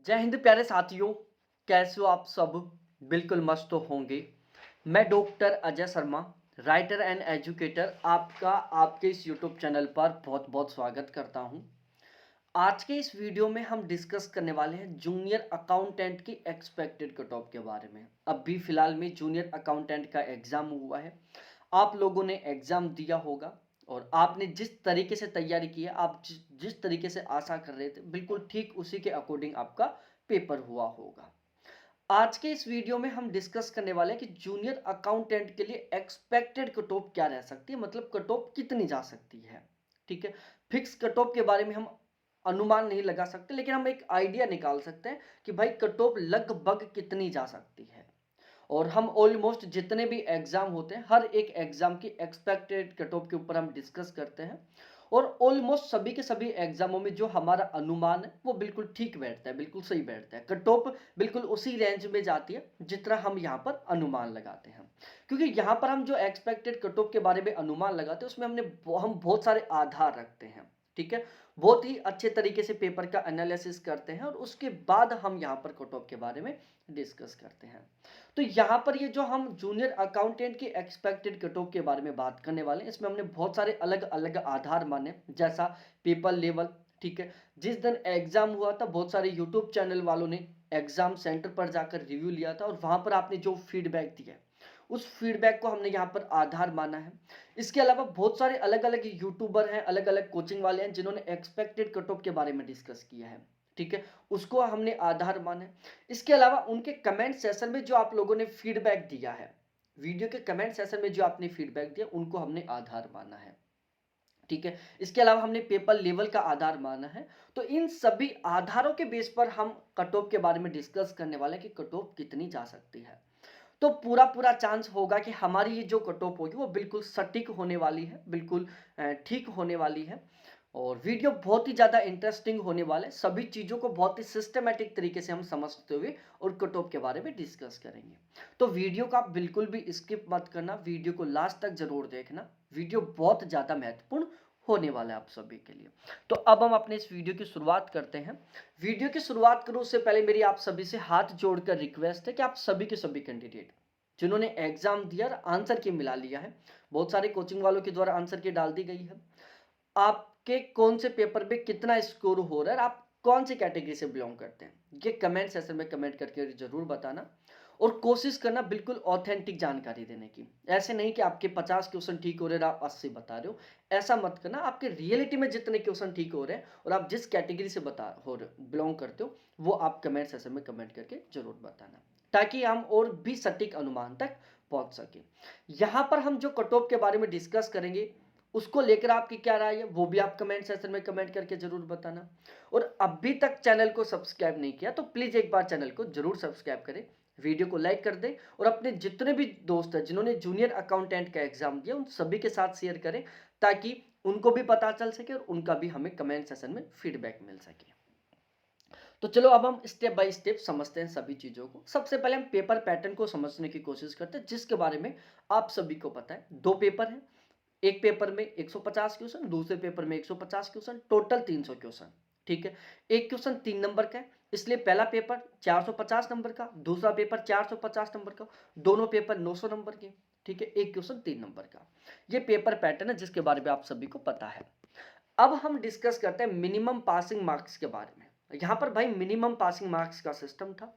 जय हिंद प्यारे साथियों। कैसे हो आप सब? बिल्कुल मस्त तो होंगे। मैं doctor Ajay Sharma, writer and educator, आपका आपके इस यूट्यूब चैनल पर बहुत बहुत स्वागत करता हूं। आज के इस वीडियो में हम डिस्कस करने वाले हैं जूनियर अकाउंटेंट की एक्सपेक्टेड कट ऑफ के बारे में। अभी फिलहाल में जूनियर अकाउंटेंट का एग्जाम हुआ है। आप लोगों ने एग्जाम दिया होगा और आपने जिस तरीके से तैयारी की है, आप जिस तरीके से आशा कर रहे थे, बिल्कुल ठीक उसी के अकॉर्डिंग आपका पेपर हुआ होगा। आज के इस वीडियो में हम डिस्कस करने वाले हैं कि जूनियर अकाउंटेंट के लिए एक्सपेक्टेड कट ऑफ क्या रह सकती है, मतलब कट ऑफ कितनी जा सकती है। ठीक है। फिक्स कट ऑफ के बारे में हम अनुमान नहीं लगा सकते, लेकिन हम एक आइडिया निकाल सकते हैं कि भाई कट ऑफ लगभग कितनी जा सकती है। और हम ऑलमोस्ट जितने भी एग्जाम होते हैं, हर एक एग्जाम की एक्सपेक्टेड कट ऑफ के ऊपर हम डिस्कस करते हैं। और ऑलमोस्ट सभी के सभी एग्जामों में जो हमारा अनुमान है वो बिल्कुल ठीक बैठता है, बिल्कुल सही बैठता है। कट ऑफ बिल्कुल उसी रेंज में जाती है जितना हम यहाँ पर अनुमान लगाते हैं। क्योंकि यहाँ पर हम जो एक्सपेक्टेड कट ऑफ के बारे में अनुमान लगाते हैं, उसमें हम बहुत सारे आधार रखते हैं। ठीक है। बहुत ही अच्छे तरीके से पेपर का एनालिसिस करते हैं और उसके बाद हम यहाँ पर कट ऑफ के बारे में डिस्कस करते हैं। तो यहाँ पर ये जो हम जूनियर अकाउंटेंट की एक्सपेक्टेड कट ऑफ के बारे में बात करने वाले हैं, इसमें हमने बहुत सारे अलग अलग आधार माने, जैसा पेपर लेवल। ठीक है। जिस दिन एग्जाम हुआ था, बहुत सारे यूट्यूब चैनल वालों ने एग्जाम सेंटर पर जाकर रिव्यू लिया था और वहां पर आपने जो फीडबैक दिया है, उस फीडबैक को हमने यहाँ पर आधार माना है। इसके अलावा बहुत सारे अलग अलग यूट्यूबर हैं, अलग अलग कोचिंग वाले हैं, जिन्होंने एक्सपेक्टेड कट ऑफ के बारे में डिस्कस किया है। ठीक है। उसको हमने आधार माना है। इसके अलावा उनके कमेंट सेशन में जो आप लोगों ने फीडबैक दिया है, वीडियो के कमेंट सेशन में जो आपने फीडबैक दिया, उनको हमने आधार माना है। ठीक है। इसके अलावा हमने पेपर लेवल का आधार माना है। तो इन सभी आधारों के बेस पर हम कट ऑफ के बारे में डिस्कस करने वाले हैं कि कट ऑफ कितनी जा सकती है। तो पूरा पूरा चांस होगा कि हमारी ये जो कट ऑफ होगी वो बिल्कुल सटीक होने वाली है, बिल्कुल ठीक होने वाली है। और वीडियो बहुत ही ज़्यादा इंटरेस्टिंग होने वाला है। सभी चीज़ों को बहुत ही सिस्टमेटिक तरीके से हम समझते हुए और कट ऑफ के बारे में डिस्कस करेंगे। तो वीडियो को आप बिल्कुल भी स्किप मत करना, वीडियो को लास्ट तक जरूर देखना। वीडियो बहुत ज़्यादा महत्वपूर्ण होने वाला है आप सभी के लिए। तो अब हम अपने इस वीडियो की शुरुआत करते हैं। वीडियो की शुरुआत करूँ उससे पहले मेरी आप सभी से हाथ जोड़कर रिक्वेस्ट है कि आप सभी के सभी कैंडिडेट जिन्होंने एग्जाम दिया और आंसर की मिला लिया है, बहुत सारे कोचिंग वालों के द्वारा आंसर की डाल दी गई है, आपके कौन से पेपर पे कितना स्कोर हो रहा है, आप कौन सी कैटेगरी से बिलोंग करते हैं, ये कमेंट सेक्शन में कमेंट करके जरूर बताना। और कोशिश करना बिल्कुल ऑथेंटिक जानकारी देने की। ऐसे नहीं कि आपके 50 क्वेश्चन ठीक हो रहे हैं और आप 80 बता रहे हो। ऐसा मत करना। आपके रियलिटी में जितने क्वेश्चन ठीक हो रहे हैं और आप जिस कैटेगरी से बिलोंग करते हो, वो आप कमेंट सेक्शन में कमेंट करके जरूर बताना, ताकि हम और भी सटीक अनुमान तक पहुंच सके। यहां पर हम जो कट ऑफ के बारे में डिस्कस करेंगे, उसको लेकर आपकी क्या राय है, वो भी आप कमेंट सेक्शन में कमेंट करके जरूर बताना। और अभी तक चैनल को सब्सक्राइब नहीं किया तो प्लीज एक बार चैनल को जरूर सब्सक्राइब करें, वीडियो को लाइक कर दें और अपने जितने भी दोस्त हैं जिन्होंने जूनियर अकाउंटेंट का एग्जाम दिया, उन सभी के साथ शेयर करें, ताकि उनको भी पता चल सके और उनका भी हमें कमेंट सेक्शन में फीडबैक मिल सके। तो चलो अब हम स्टेप बाय स्टेप समझते हैं सभी चीजों को। सबसे पहले हम पेपर पैटर्न को समझने की कोशिश करते हैं, जिसके बारे में आप सभी को पता है। दो पेपर हैं, एक पेपर में 150 क्वेश्चन, दूसरे पेपर में 150 क्वेश्चन, टोटल 300 क्वेश्चन। ठीक है। एक क्वेश्चन 3 नंबर का है, इसलिए पहला पेपर 450 नंबर का, दूसरा पेपर 450 नंबर का, दोनों पेपर 900 नंबर के। ठीक है। एक क्वेश्चन 3 नंबर का। ये पेपर पैटर्न है जिसके बारे में आप सभी को पता है। अब हम डिस्कस करते हैं मिनिमम पासिंग मार्क्स के बारे में। यहाँ पर भाई मिनिमम पासिंग मार्क्स का सिस्टम था।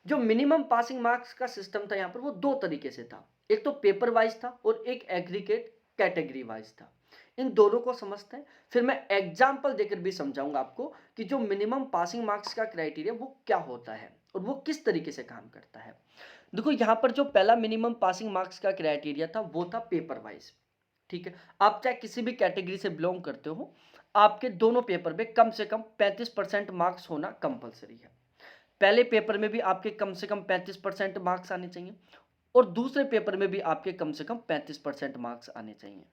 जो मिनिमम पासिंग मार्क्स का सिस्टम था यहाँ पर, वो दो तरीके से था। एक तो पेपर वाइज था और एक एग्रीगेट कैटेगरी वाइज था। इन दोनों को समझते हैं, फिर मैं एग्जाम्पल देकर भी समझाऊंगा आपको कि जो मिनिमम पासिंग मार्क्स का क्राइटेरिया वो क्या होता है और वो किस तरीके से काम करता है। देखो यहाँ पर जो पहला मिनिमम पासिंग मार्क्स का क्राइटेरिया था वो था पेपर वाइज। ठीक है। आप चाहे किसी भी कैटेगरी से बिलोंग करते हो, आपके दोनों पेपर में कम से कम 35% मार्क्स होना कंपलसरी है। पहले पेपर में भी आपके कम से कम 35% मार्क्स आने चाहिए और दूसरे पेपर में भी आपके कम से कम 35% मार्क्स आने चाहिए।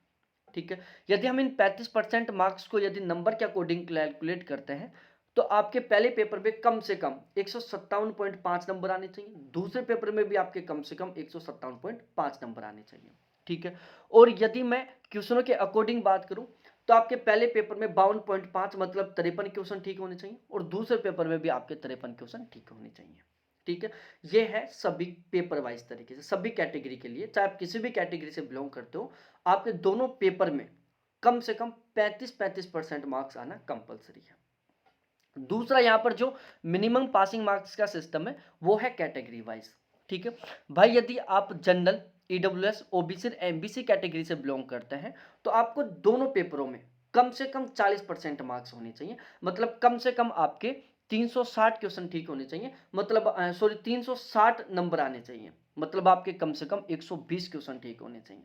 ठीक है। यदि हम इन 35% मार्क्स को यदि नंबर के अकॉर्डिंग कैलकुलेट करते हैं, तो आपके पहले पेपर में कम से कम 157.5 नंबर आने चाहिए, दूसरे पेपर में भी आपके कम से कम 157.5 नंबर आने चाहिए। ठीक है। और यदि मैं क्वेश्चनों के अकॉर्डिंग बात करूं, तो आपके पहले पेपर में 52.5 मतलब 53 क्वेश्चन ठीक होने चाहिए और दूसरे पेपर में भी आपके 53 क्वेश्चन ठीक होने चाहिए। ठीक है, ये है सभी पेपर वाइज तरीके से सभी कैटेगरी के लिए, चाहे आप किसी भी कैटेगरी से बिलोंग करते हो, आपके दोनों पेपर में कम से कम 35% मार्क्स आना कंपलसरी है। दूसरा यहां पर जो मिनिमम पासिंग मार्क्स का सिस्टम है वो है कैटेगरी वाइज। ठीक है भाई, यदि आप general, EWS, OBC, MBC category से बिलोंग करते हैं तो आपको दोनों पेपरों में कम से कम 40% मार्क्स होने चाहिए, मतलब कम से कम आपके 360 क्वेश्चन ठीक होने चाहिए, मतलब 360 नंबर आने चाहिए, मतलब आपके कम से कम 120 क्वेश्चन ठीक होने चाहिए।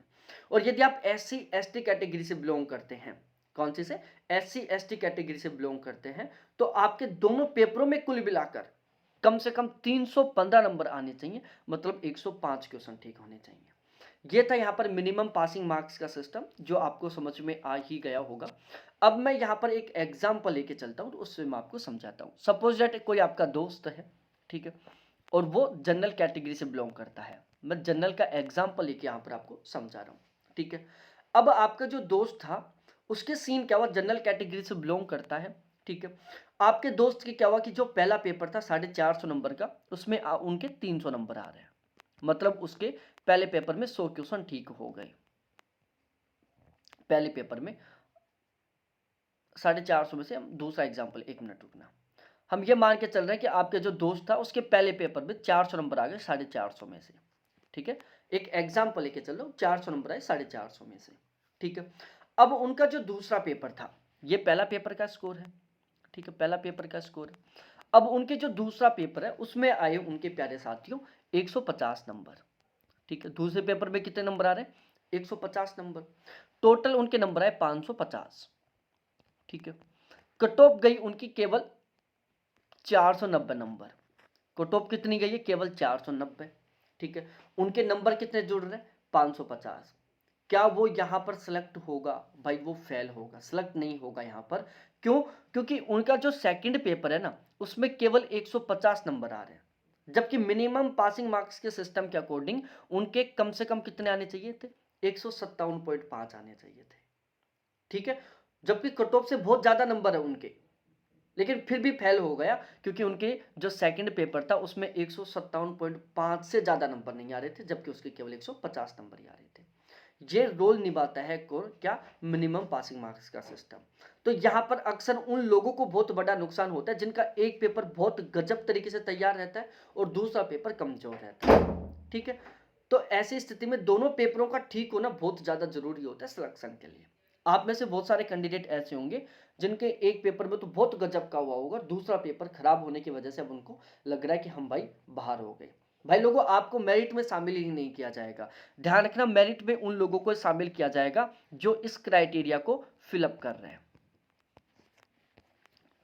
और यदि आप SC ST कैटेगरी से बिलोंग करते हैं, कौन सी से, SC ST कैटेगरी से बिलोंग करते हैं, तो आपके दोनों पेपरों में कुल मिलाकर कम से कम 315 नंबर आने चाहिए, मतलब 105 क्वेश्चन ठीक होने चाहिए। ये था यहाँ पर मिनिमम पासिंग मार्क्स का सिस्टम, जो आपको समझ में आ ही गया होगा। अब मैं यहाँ पर एक एग्जांपल लेके चलता हूँ, तो उससे मैं आपको समझाता हूँ। सपोज दैट कोई आपका दोस्त है, ठीक है, और वो जनरल कैटेगरी से बिलोंग करता है। मैं जनरल का एग्जाम्पल लेके यहाँ पर आपको समझा रहा हूँ। ठीक है, अब आपका जो दोस्त था उसके सीन क्या हुआ, जनरल कैटेगरी से बिलोंग करता है। ठीक है, आपके दोस्त के क्या हुआ कि जो पहला पेपर था 450 नंबर का, उसमें उनके 300 नंबर आ रहे हैं, मतलब उसके पहले पेपर में 100 क्वेश्चन ठीक हो गए। पहले पेपर में 450 में से हम दूसरा एग्जाम्पल, 1 मिनट रुकना, हम ये मान के चल रहे हैं कि आपके जो दोस्त था उसके पहले पेपर में 400 नंबर आ गए 450 में से। ठीक है, एक एग्जाम्पल लेके चल रहा हूं, 400 नंबर आए 450 में से। ठीक है, अब उनका जो दूसरा पेपर था, ये पहला पेपर का स्कोर है। ठीक है, पहला पेपर का स्कोर है। अब उनके जो दूसरा पेपर है उसमें आए उनके प्यारे साथियों 150 नंबर। ठीक है, दूसरे पेपर में कितने नंबर आ रहे हैं, 150 नंबर। टोटल उनके नंबर आए 550। ठीक है, कट ऑफ गई उनकी केवल 490 नंबर। कट ऑफ कितनी गई है, केवल 490। ठीक है, उनके नंबर कितने जुड़ रहे हैं, 550। क्या वो यहां पर सिलेक्ट होगा, भाई वो फेल होगा, सिलेक्ट नहीं होगा यहां पर। क्यों, क्योंकि उनका जो सेकंड पेपर है ना, उसमें केवल 150 नंबर आ रहे हैं, जबकि मिनिमम पासिंग मार्क्स के सिस्टम के अकॉर्डिंग उनके कम से कम कितने आने चाहिए थे, 157.5 आने चाहिए थे। ठीक है, जबकि कट ऑफ से बहुत ज्यादा नंबर है उनके, लेकिन फिर भी फेल हो गया, क्योंकि उनके जो सेकंड पेपर था उसमें 157.5 से ज्यादा नंबर नहीं आ रहे थे, जबकि उसके केवल 150 नंबर ही आ रहे थे। ये रोल निभाता है कौन, क्या, मिनिमम पासिंग मार्क्स का सिस्टम। तो यहां पर अक्सर उन लोगों को बहुत बड़ा नुकसान होता है जिनका एक पेपर बहुत गजब तरीके से तैयार रहता है और दूसरा पेपर कमजोर रहता है। ठीक है, तो ऐसी स्थिति में दोनों पेपरों का ठीक होना बहुत ज्यादा जरूरी होता है सिलेक्शन के लिए। आप में से बहुत सारे कैंडिडेट ऐसे होंगे जिनके एक पेपर में तो बहुत गजब का हुआ होगा, दूसरा पेपर खराब होने की वजह से अब उनको लग रहा है कि हम भाई बाहर हो गए। भाई लोगों, आपको मेरिट में शामिल ही नहीं किया जाएगा। ध्यान रखना, मेरिट में उन लोगों को शामिल किया जाएगा जो इस क्राइटेरिया को फिलअप कर रहे हैं।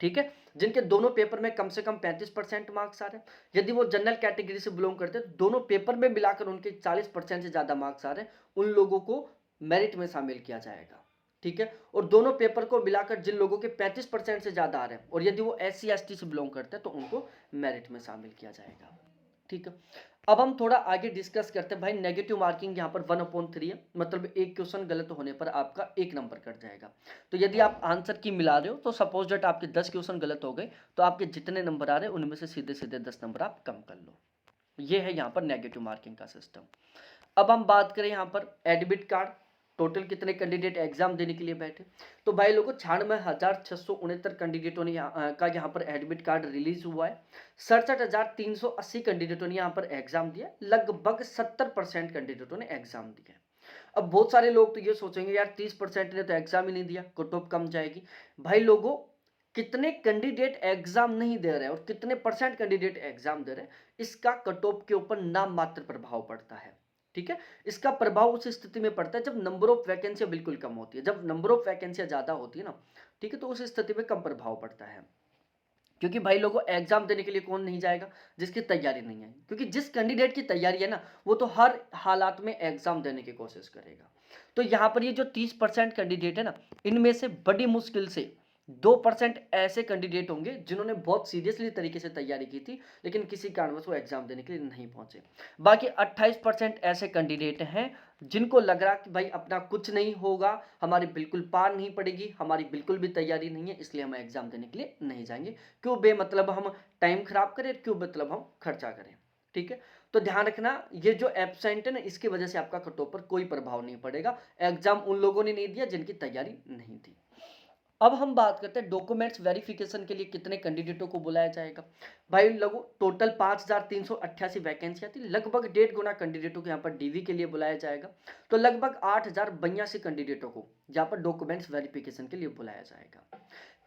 ठीक है, जिनके दोनों पेपर में कम से कम 35% मार्क्स आ रहे हैं। यदि वो जनरल कैटेगरी से बिलोंग करते हैं तो दोनों पेपर में मिलाकर उनके 40% से ज्यादा मार्क्स आ रहे हैं, उन लोगों को मेरिट में शामिल किया जाएगा। ठीक है, और दोनों पेपर को मिलाकर जिन लोगों के 35% से ज्यादा आ रहे हैं और यदि वो SC ST से बिलोंग करते हैं तो उनको मेरिट में शामिल किया जाएगा। ठीक है, अब हम थोड़ा आगे डिस्कस करते हैं। भाई नेगेटिव मार्किंग यहाँ पर 1/3 है, मतलब एक क्वेश्चन गलत होने पर आपका 1 नंबर कट जाएगा। तो यदि आप आंसर की मिला रहे हो तो सपोज दैट आपके 10 क्वेश्चन गलत हो गए, तो आपके जितने नंबर आ रहे हैं उनमें से सीधे सीधे 10 नंबर आप कम कर लो। ये है यहाँ पर नेगेटिव मार्किंग का सिस्टम। अब हम बात करें यहाँ पर एडमिट कार्ड, टोटल कितने कैंडिडेट एग्जाम देने के लिए बैठे, तो भाई लोगों 96,669 कैंडिडेटों ने यहाँ पर एडमिट कार्ड रिलीज हुआ है। 67,380 कैंडिडेटों ने यहाँ पर एग्जाम दिया, लगभग 70% कैंडिडेटों ने एग्जाम दिया। अब बहुत सारे लोग तो ये सोचेंगे यार 30% ने तो एग्जाम ही नहीं दिया, कट ऑफ कम जाएगी। भाई लोगों, कितने कैंडिडेट एग्जाम नहीं दे रहे हैं और कितने परसेंट कैंडिडेट एग्जाम दे रहे हैं, इसका कट ऑफ के ऊपर नाम मात्र प्रभाव पड़ता है। ठीक है, इसका प्रभाव उस स्थिति में पड़ता है जब नंबर ऑफ वैकेंसियां बिल्कुल कम होती है। जब नंबर ऑफ वैकेंसियां ज्यादा होती है ना, ठीक है, तो उस स्थिति में कम प्रभाव पड़ता है। क्योंकि भाई लोगों, एग्जाम देने के लिए कौन नहीं जाएगा जिसकी तैयारी नहीं है, क्योंकि जिस कैंडिडेट की तैयारी है ना, वो तो हर हालात में एग्जाम देने की कोशिश करेगा। तो यहाँ पर ये जो 30% कैंडिडेट है ना, इनमें से बड़ी मुश्किल से 2% ऐसे कैंडिडेट होंगे जिन्होंने बहुत सीरियसली तरीके से तैयारी की थी लेकिन किसी कारणवश वो एग्जाम देने के लिए नहीं पहुंचे। बाकी 28% ऐसे कैंडिडेट हैं जिनको लग रहा कि भाई अपना कुछ नहीं होगा, हमारी बिल्कुल पार नहीं पड़ेगी, हमारी बिल्कुल भी तैयारी नहीं है, इसलिए हम एग्जाम देने के लिए नहीं जाएंगे। क्यों बेमतलब हम टाइम खराब करें, क्यों मतलब हम खर्चा करें। ठीक है, तो ध्यान रखना ये जो एब्सेंट है ना, इसकी वजह से आपका कट ऑफ पर कोई प्रभाव नहीं पड़ेगा। एग्जाम उन लोगों ने नहीं दिया जिनकी तैयारी नहीं थी। अब हम बात करते हैं डॉक्यूमेंट्स वेरिफिकेशन के लिए कितने कैंडिडेटों को बुलाया जाएगा। भाई लोगों, टोटल 5388 वैकेंसियां थी, लगभग 1.5 गुना कैंडिडेटों को यहाँ पर डीवी के लिए बुलाया जाएगा। तो लगभग 8082 कैंडिडेटों को यहाँ पर डॉक्यूमेंट्स वेरिफिकेशन के लिए बुलाया जाएगा।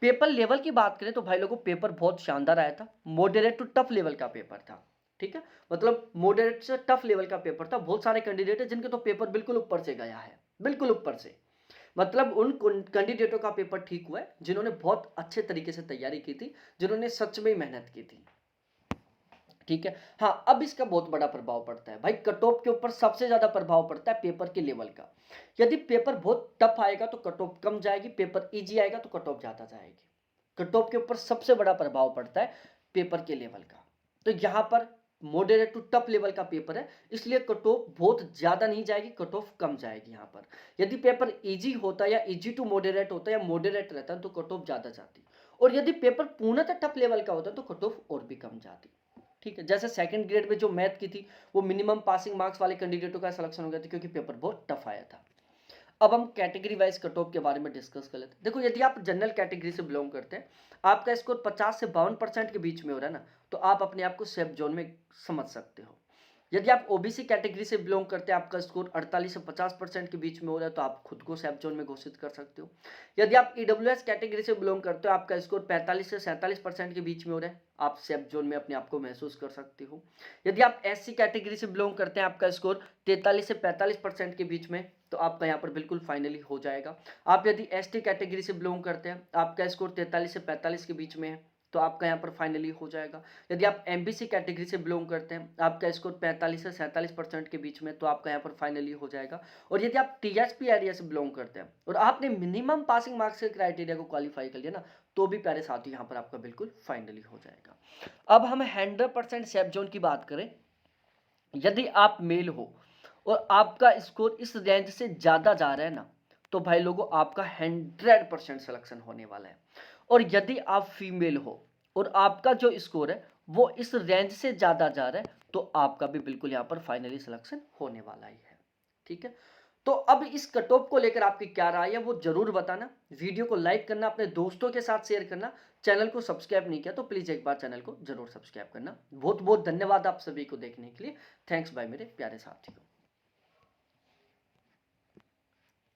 पेपर लेवल की बात करें तो भाई लोगों, पेपर बहुत शानदार आया था, मॉडरेट टू टफ लेवल का पेपर था। ठीक है, मतलब मॉडरेट से टफ लेवल का पेपर था। बहुत सारे कैंडिडेट है जिनके तो पेपर बिल्कुल ऊपर से गया है, बिल्कुल ऊपर से। मतलब उन कैंडिडेटों का पेपर ठीक हुआ है जिन्होंने बहुत अच्छे तरीके से तैयारी की थी, जिन्होंने सच में मेहनत की थी। ठीक है, हाँ, अब इसका बहुत बड़ा प्रभाव पड़ता है भाई, कट ऑफ के ऊपर सबसे ज्यादा प्रभाव पड़ता है पेपर के लेवल का। यदि पेपर बहुत टफ आएगा तो कट ऑफ कम जाएगी, पेपर इजी आएगा तो कट ऑफ ज्यादा जाएगी। कट ऑफ के ऊपर सबसे बड़ा प्रभाव पड़ता है पेपर के लेवल का। तो यहां पर मॉडरेट टू टफ लेवल का पेपर है, इसलिए कट ऑफ बहुत ज्यादा नहीं जाएगी, कट ऑफ कम जाएगी। यहां पर यदि पेपर इजी होता या इजी टू मॉडरेट होता या मॉडरेट रहता तो कट ऑफ ज्यादा जाती, और यदि पेपर पूर्णतः टफ लेवल का होता तो कट ऑफ और भी कम जाती। ठीक है, जैसे सेकंड ग्रेड में जो मैथ की थी वो मिनिमम पासिंग मार्क्स वाले कैंडिडेटों का सिलेक्शन हो गया था क्योंकि पेपर बहुत टफ आया था। अब हम कैटेगरी वाइज कट ऑफ के बारे में डिस्कस कर लेते हैं। देखो, यदि आप जनरल कैटेगरी से बिलोंग करते हैं, आपका स्कोर 50 से 52% के बीच में हो रहा है ना, तो आप अपने आप को सेफ जोन में समझ सकते हो। यदि आप ओबीसी कैटेगरी से बिलोंग करते हैं, आपका स्कोर 48 से 50% के बीच में हो रहा है, तो आप खुद को सेफ जोन में घोषित कर सकते हो। यदि आप ईडब्ल्यूएस कैटेगरी से बिलोंग करते हो, आपका स्कोर 45 से 47% के बीच में हो रहा है, आप सेफ जोन में अपने आप को महसूस कर सकते हो। यदि आप एससी कैटेगरी से बिलोंग करते हैं, आपका स्कोर 43 से 45% के बीच में, तो आपका यहाँ पर बिल्कुल फाइनली हो जाएगा। आप यदि एसटी कैटेगरी से बिलोंग करते हैं, आपका स्कोर 43 से 45 के बीच में है, तो आपका यहाँ पर फाइनली हो जाएगा। यदि आप एमबीसी कैटेगरी से बिलोंग करते हैं, आपका स्कोर 45 से 47% के बीच में, तो आपका यहाँ पर फाइनली हो जाएगा। और यदि आप टीएसपी एरिया से बिलोंग करते हैं और आपने मिनिमम पासिंग मार्क्स के क्राइटेरिया को क्वालिफाई कर लिया ना, तो भी प्यारे साथी यहाँ पर आपका बिल्कुल फाइनली हो जाएगा। अब हम 100% सेफ जोन की बात करें, यदि आप मेल हो और आपका स्कोर इस रेंज से ज्यादा जा रहा है ना, तो भाई लोगों आपका 100% सिलेक्शन होने वाला है। और यदि आप फीमेल हो और आपका जो स्कोर है वो इस रेंज से ज्यादा जा रहा है, तो आपका भी बिल्कुल यहाँ पर फाइनली सिलेक्शन होने वाला ही है। ठीक है, तो अब इस कट ऑफ को लेकर आपकी क्या राय है वो जरूर बताना। वीडियो को लाइक करना, अपने दोस्तों के साथ शेयर करना। चैनल को सब्सक्राइब नहीं किया तो प्लीज एक बार चैनल को जरूर सब्सक्राइब करना। बहुत बहुत धन्यवाद आप सभी को देखने के लिए। थैंक्स बाय मेरे प्यारे साथियों।